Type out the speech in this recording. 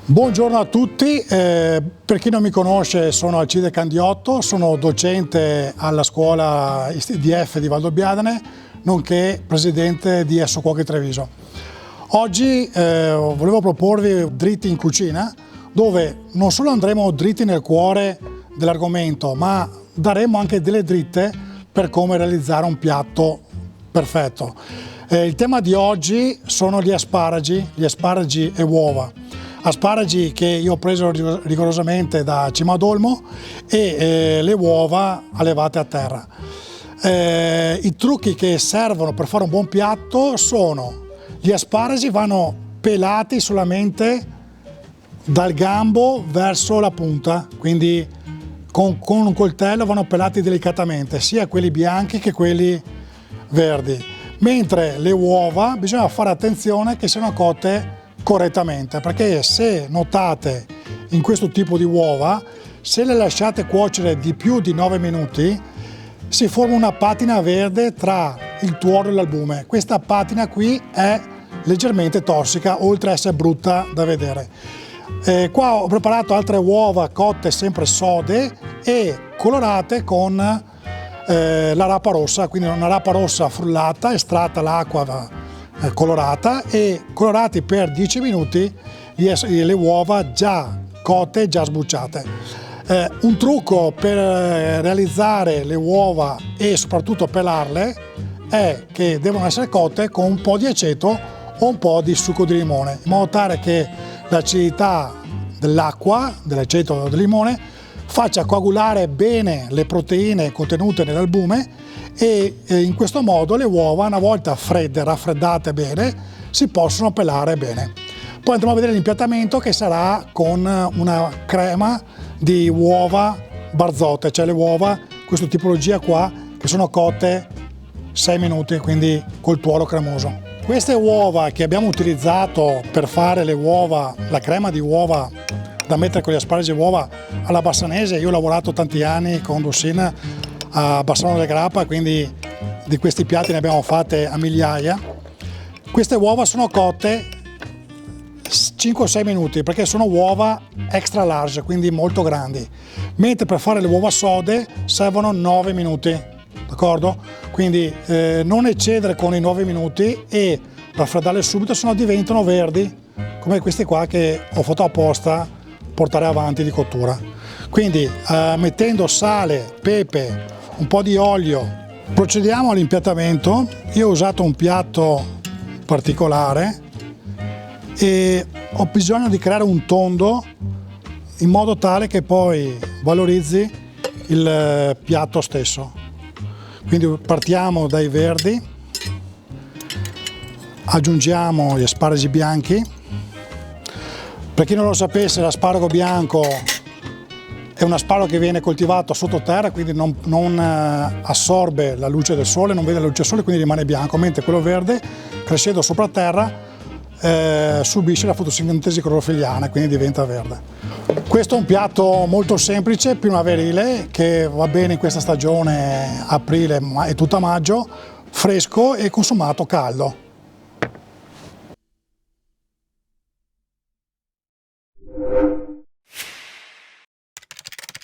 Buongiorno a tutti, per chi non mi conosce sono Alcide Candiotto, sono docente alla scuola IDF di Valdobbiadene, nonché presidente di Esso Cuochi Treviso. Oggi volevo proporvi Dritti in cucina, dove non solo andremo dritti nel cuore dell'argomento, ma daremo anche delle dritte per come realizzare un piatto perfetto. Il tema di oggi sono gli asparagi e uova. Asparagi che io ho preso rigorosamente da Cima d'Olmo e le uova allevate a terra. I trucchi che servono per fare un buon piatto sono: gli asparagi vanno pelati solamente dal gambo verso la punta, quindi con un coltello vanno pelati delicatamente, sia quelli bianchi che quelli verdi. Mentre le uova bisogna fare attenzione che siano cotte correttamente, perché se notate in questo tipo di uova, se le lasciate cuocere di più di 9 minuti si forma una patina verde tra il tuorlo e l'albume. Questa patina qui è leggermente tossica, oltre a essere brutta da vedere. Qua ho preparato altre uova cotte sempre sode e colorate con la rapa rossa, quindi una rapa rossa frullata, estratta l'acqua colorata, e colorati per 10 minuti le uova già cotte, già sbucciate. Un trucco per realizzare le uova e soprattutto pelarle è che devono essere cotte con un po' di aceto o un po' di succo di limone, in modo tale che l'acidità dell'acqua, dell'aceto o del limone faccia coagulare bene le proteine contenute nell'albume, e in questo modo le uova, una volta fredde, raffreddate bene, si possono pelare bene. Poi andremo a vedere l'impiattamento, che sarà con una crema di uova barzotte, cioè le uova, questa tipologia qua, che sono cotte 6 minuti, quindi col tuorlo cremoso. Queste uova che abbiamo utilizzato per fare le uova, la crema di uova da mettere con gli asparagi e uova alla bassanese, io ho lavorato tanti anni con Dussin a Bassano del Grappa, quindi di questi piatti ne abbiamo fatte a migliaia. Queste uova sono cotte 5-6 minuti perché sono uova extra large, quindi molto grandi, mentre per fare le uova sode servono 9 minuti, d'accordo? Quindi non eccedere con i 9 minuti e raffreddarle subito, sennò diventano verdi, come questi qua che ho fatto apposta portare avanti di cottura. Quindi mettendo sale, pepe, un po' di olio, procediamo all'impiattamento. Io ho usato un piatto particolare e ho bisogno di creare un tondo in modo tale che poi valorizzi il piatto stesso. Quindi partiamo dai verdi, aggiungiamo gli asparagi bianchi. Per chi non lo sapesse, l'asparago bianco è un asparago che viene coltivato sottoterra, quindi non assorbe la luce del sole, non vede la luce del sole, quindi rimane bianco, mentre quello verde, crescendo sopra terra, subisce la fotosintesi clorofilliana, quindi diventa verde. Questo è un piatto molto semplice, primaverile, che va bene in questa stagione, aprile e tutta maggio, fresco e consumato caldo.